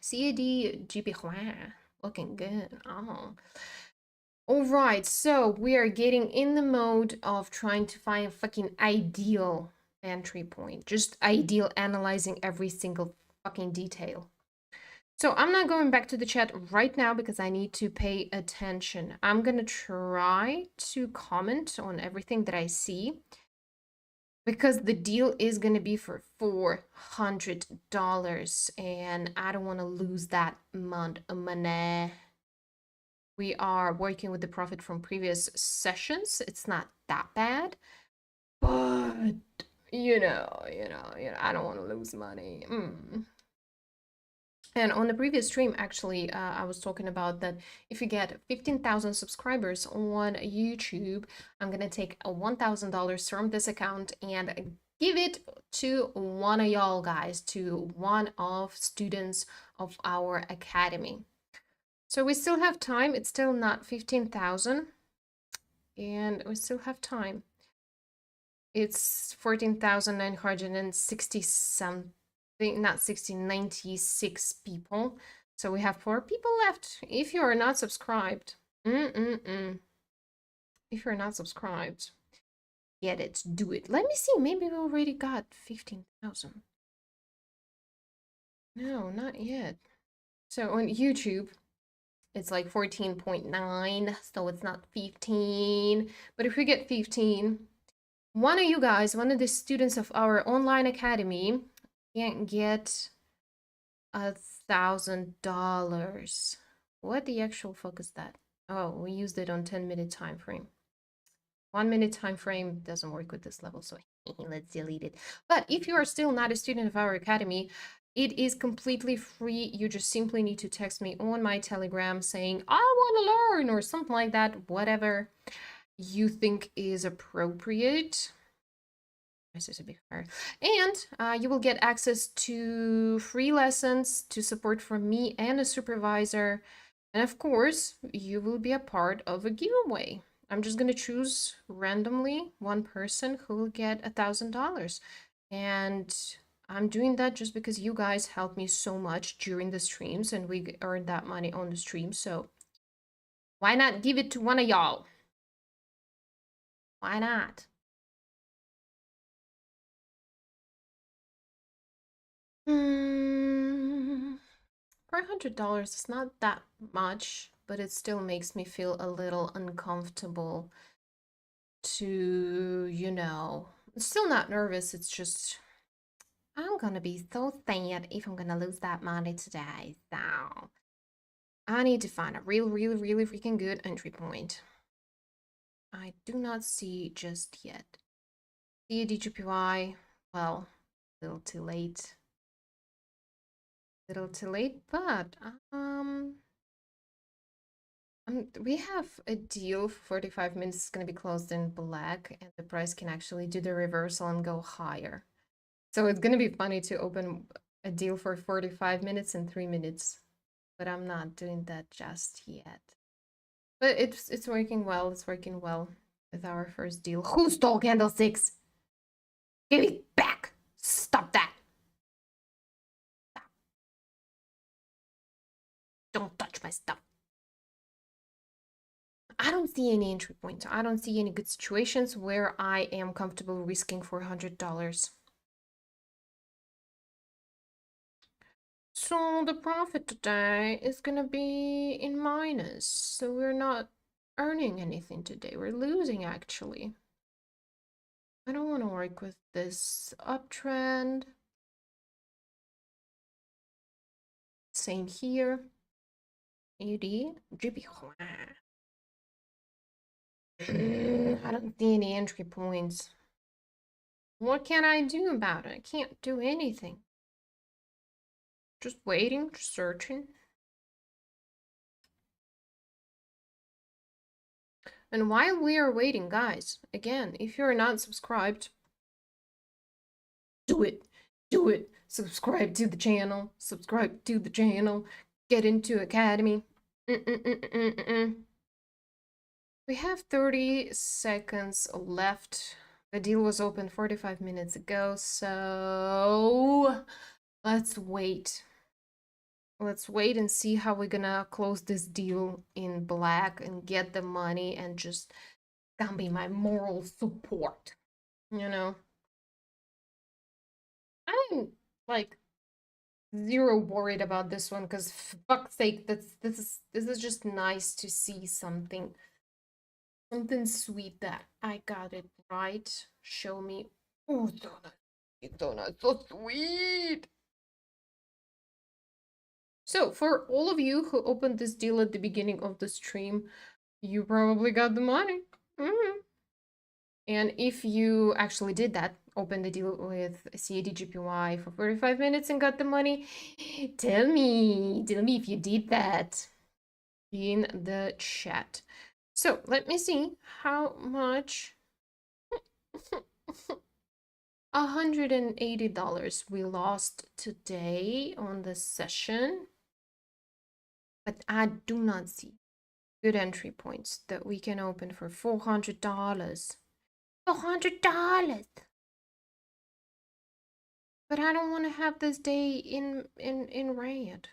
CAD GB looking good. Oh, all right, so we are getting in the mode of trying to find a fucking ideal entry point, just ideal, analyzing every single fucking detail. So I'm not going back to the chat right now because I need to pay attention. I'm gonna try to comment on everything that I see because the deal is gonna be for $400 and I don't want to lose that amount of money. We are working with the profit from previous sessions. It's not that bad, but you know, I don't want to lose money. And on the previous stream, actually, I was talking about that if you get 15,000 subscribers on YouTube, I'm going to take a $1,000 from this account and give it to one of y'all guys, to one of students of our academy. So we still have time. It's still not 15,000 and we still have time. It's 14,960 something. Not 60, 96 people. So we have 4 people left. If you are not subscribed, if you're not subscribed, Get it, do it. Let me see, maybe we already got 15,000. No, not yet. So on YouTube, it's like 14.9, so it's not 15. But if we get 15, one of you guys, one of the students of our online academy, can get $1,000. What the actual fuck is that? Oh, we used it on 10-minute time frame. 1-minute time frame doesn't work with this level, so let's delete it. But if you are still not a student of our academy, it is completely free. You just simply need to text me on my Telegram saying, I want to learn, or something like that, whatever you think is appropriate. This is a bit hard. And you will get access to free lessons, to support from me and a supervisor. And of course, you will be a part of a giveaway. I'm just going to choose randomly one person who will get $1,000. And I'm doing that just because you guys helped me so much during the streams and we earned that money on the stream. So why not give it to one of y'all? Why not? For $100, it's not that much, but it still makes me feel a little uncomfortable to, still not nervous. It's just, I'm gonna be so sad if I'm gonna lose that money today. So I need to find a really freaking good entry point. I do not see just yet. See a DGPY, well, a little too late. But we have a deal for 45 minutes. It's going to be closed in black, and the price can actually do the reversal and go higher. So it's going to be funny to open a deal for 45 minutes and 3 minutes, but I'm not doing that just yet. But it's working well. It's working well with our first deal. Who stole candlesticks? Give it back! Stop that! Stop. Don't touch my stuff. I don't see any entry points. I don't see any good situations where I am comfortable risking $400. So the profit today is gonna be in minus. So we're not earning anything today. We're losing actually. I don't want to work with this uptrend. Same here. AD, GP. I don't see any entry points. What can I do about it? I can't do anything. Just waiting, just searching. And while we are waiting, guys, again, if you're not subscribed, do it. Do it. Subscribe to the channel. Subscribe to the channel. Get into Academy. We have 30 seconds left. The deal was open 45 minutes ago, so let's wait. Let's wait and see how we're gonna close this deal in black and get the money and just gonna be my moral support, I'm like zero worried about this one because fuck's sake, this is just nice to see something sweet that I got it right. Show me. Oh, donut, so sweet. So for all of you who opened this deal at the beginning of the stream, you probably got the money. And if you actually did that, open the deal with CAD for 45 minutes and got the money, tell me if you did that in the chat. So let me see how much. $180 we lost today on the session, but I do not see good entry points that we can open for $400. $400. But I don't want to have this day in red.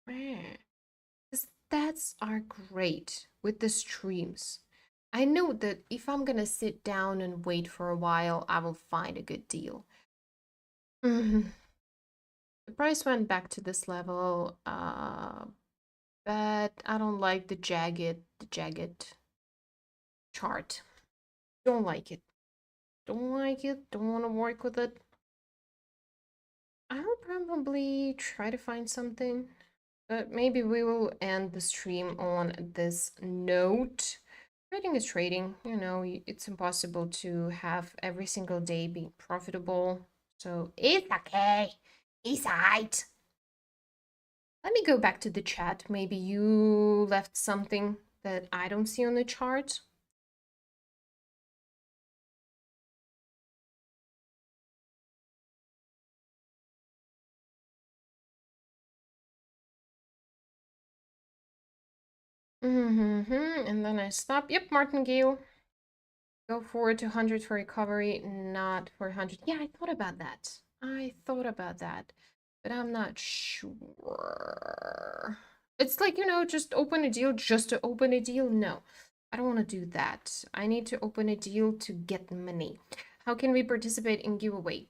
The stats are great with the streams. I know that if I'm gonna sit down and wait for a while, I will find a good deal. The price went back to this level, but I don't like the jagged chart. Don't like it. Don't like it. Don't want to work with it. I'll probably try to find something, but maybe we will end the stream on this note. Trading is trading, it's impossible to have every single day be profitable. So it's okay. It's alright. Let me go back to the chat. Maybe you left something that I don't see on the chart. And then I stop. Yep, Martingale. Go forward to 100 for recovery, not for 100. Yeah, I thought about that. But I'm not sure. It's like, just open a deal just to open a deal. No, I don't want to do that. I need to open a deal to get money. How can we participate in giveaway?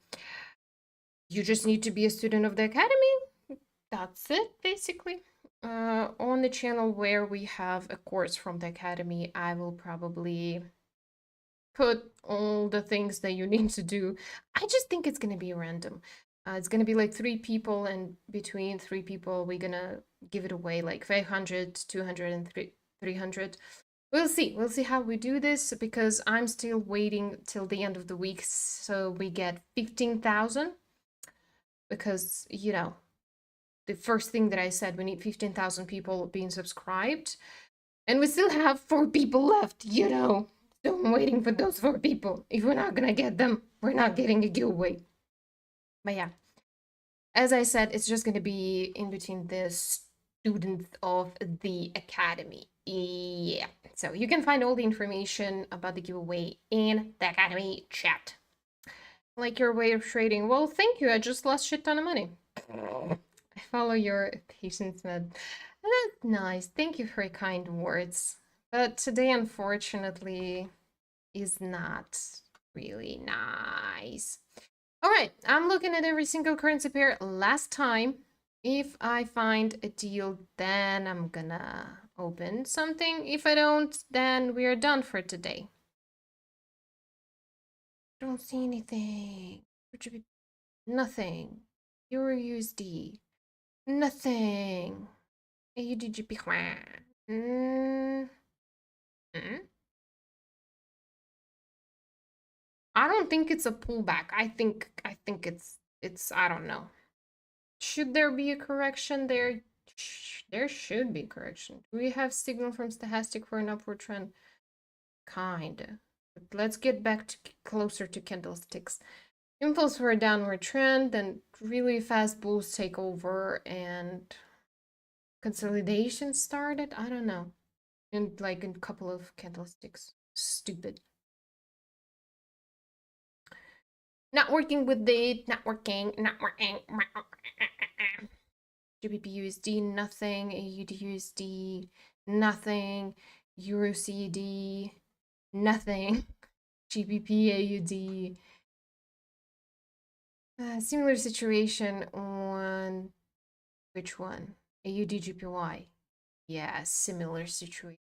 You just need to be a student of the academy. That's it, basically. On the channel where we have a course from the academy, I will probably put all the things that you need to do. I just think it's gonna be random. It's gonna be like 3 people, and between 3 people, we're gonna give it away like 500, 200, and 300. We'll see. We'll see how we do this because I'm still waiting till the end of the week so we get 15,000. Because, the first thing that I said, we need 15,000 people being subscribed. And we still have 4 people left, So I'm waiting for those 4 people. If we're not gonna get them, we're not getting a giveaway. But yeah, as I said, it's just gonna be in between the students of the academy. Yeah. So you can find all the information about the giveaway in the academy chat. Like your way of trading. Well, thank you. I just lost shit ton of money. I follow your patience, man. That's nice. Thank you for your kind words. But today, unfortunately, is not really nice. All right, I'm looking at every single currency pair last time. If I find a deal, then I'm gonna open something. If I don't, then we are done for today. Don't see anything. Nothing. Euro USD. Nothing. AUDGP. Mm. Mm. I don't think it's a pullback. I think it's I don't know. Should there be a correction there? There should be a correction. Do we have signal from Stochastic for an upward trend? Kinda. But let's get back to closer to candlesticks. Impulse for a downward trend, then really fast bulls take over and consolidation started. I don't know. In like a couple of candlesticks. Stupid. Not working with it, not working. GBP USD, nothing. AUD USD, nothing. Euro CED, nothing. GBP AUD. Similar situation on which one? AUD GPY. Yeah, similar situation.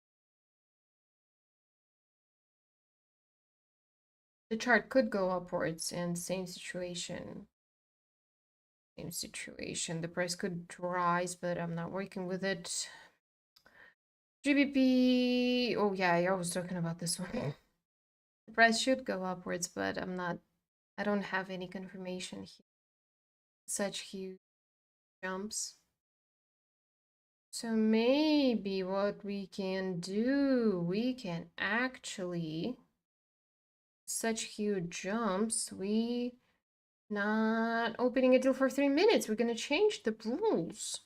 The chart could go upwards, and same situation. Same situation. The price could rise, but I'm not working with it. GBP. Oh yeah, I was talking about this one. The price should go upwards, but I don't have any confirmation here. Such huge jumps. So maybe what we can do, we can actually, such huge jumps, we not opening a deal for 3 minutes. We're gonna change the rules.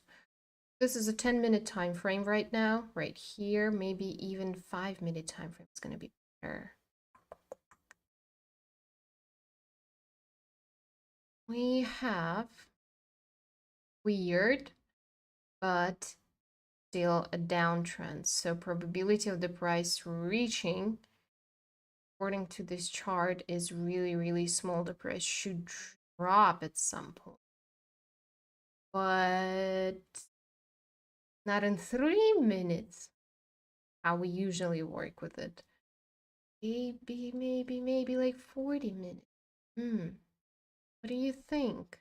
This is a 10-minute time frame right now, right here, maybe even 5-minute time frame. It's gonna be better. We have weird, but still a downtrend. So probability of the price reaching according to this chart, is really, really small. The price should drop at some point. But not in 3 minutes, how we usually work with it. Maybe like 40 minutes. What do you think?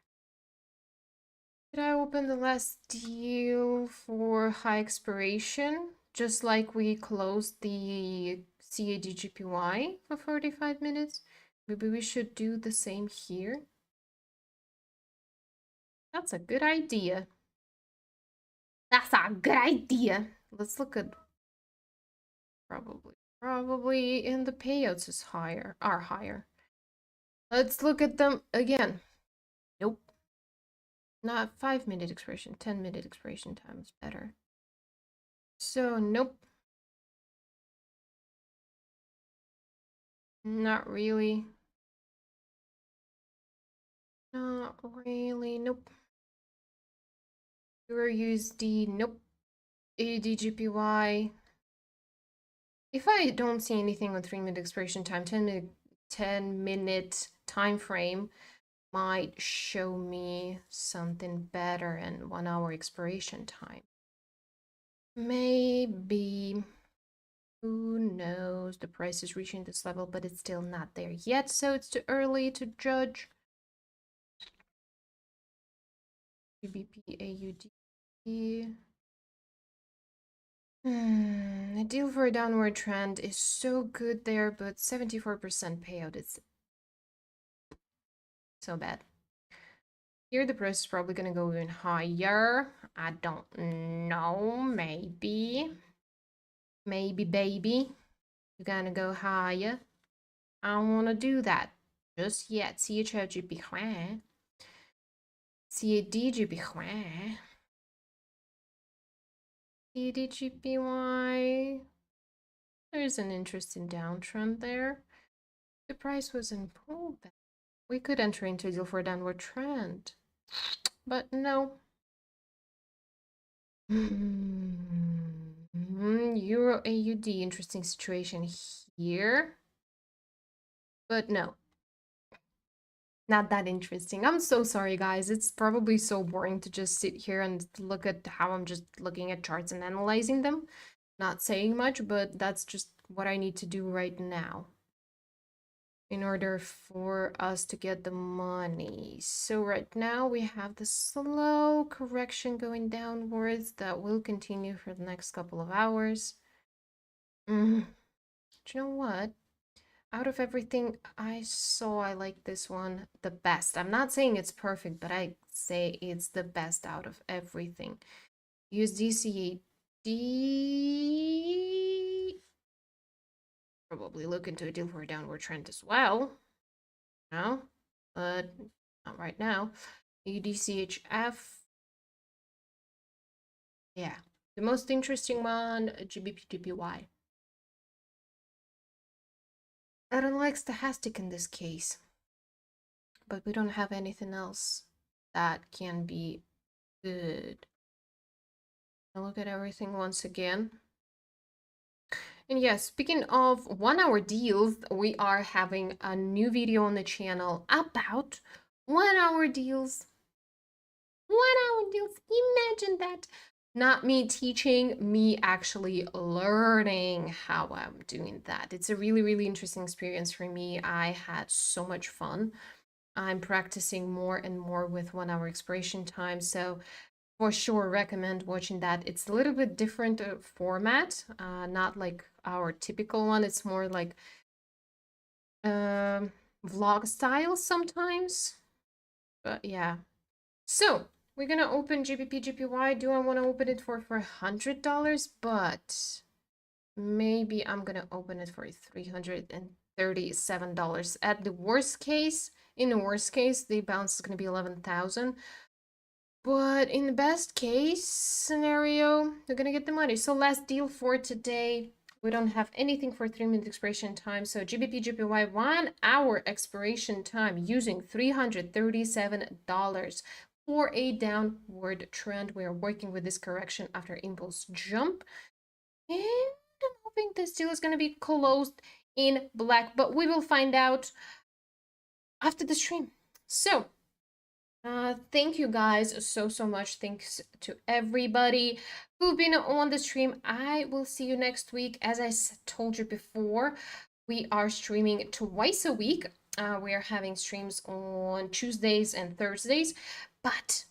Did I open the last deal for high expiration? Just like we closed the CAD-GPY for 45 minutes? Maybe we should do the same here. That's a good idea. That's a good idea. Let's look at probably in the payouts is are higher. Let's look at them again. Nope. Not 5-minute expiration, 10-minute expiration time is better. So nope. Not really. Not really. Nope. Euro USD. Nope. ADGPY. If I don't see anything on 3-minute expiration time, 10-minute time frame might show me something better and 1 hour expiration time. Maybe. Who knows? The price is reaching this level, but it's still not there yet, so it's too early to judge. GBP AUD. The deal for a downward trend is so good there, but 74% payout is so bad. Here the price is probably gonna go even higher. I don't know, maybe. Maybe, baby. You're gonna go higher. I don't wanna do that just yet. CHLGP. CADGP. CADGPY. There's an interesting downtrend there. The price was in pullback. We could enter into a deal for a downward trend, but no. Euro AUD, interesting situation here, but no. Not that interesting. I'm so sorry, guys. It's probably so boring to just sit here and look at how I'm just looking at charts and analyzing them. Not saying much, but that's just what I need to do right now in order for us to get the money. So right now we have the slow correction going downwards that will continue for the next couple of hours. Do you know what? Out of everything I saw, I like this one the best. I'm not saying it's perfect, but I say it's the best out of everything. USDCAD. Probably look into a deal for a downward trend as well. No, but not right now. UDCHF. Yeah, the most interesting one, GBP-GPY. I don't like Stochastic in this case, but we don't have anything else that can be good. I'll look at everything once again. And yes, speaking of 1 hour deals, we are having a new video on the channel about 1 hour deals. 1 hour deals, imagine that. Not me teaching, me actually learning how I'm doing that. It's a really, really interesting experience for me. I had so much fun. I'm practicing more and more with 1 hour expiration time, so for sure recommend watching that. It's a little bit different format, not like our typical one. It's more like vlog style sometimes, but yeah. So we're gonna open GBP-GPY. Do I want to open it for $100? But maybe I'm gonna open it for $337. At the worst case, in the worst case, the bounce is gonna be 11,000. But in the best case scenario, you're gonna get the money. So last deal for today. We don't have anything for 3-minute expiration time. So GBP-GPY 1 hour expiration time using $337 for a downward trend. We are working with this correction after impulse jump. And I'm hoping this deal is going to be closed in black, but we will find out after the stream. So thank you guys so much. Thanks to everybody who've been on the stream. I will see you next week. As I told you before, we are streaming twice a week. We are having streams on Tuesdays and Thursdays, but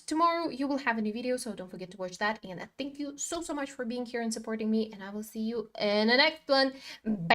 tomorrow you will have a new video, so don't forget to watch that. And thank you so much for being here and supporting me, and I will see you in the next one. Bye.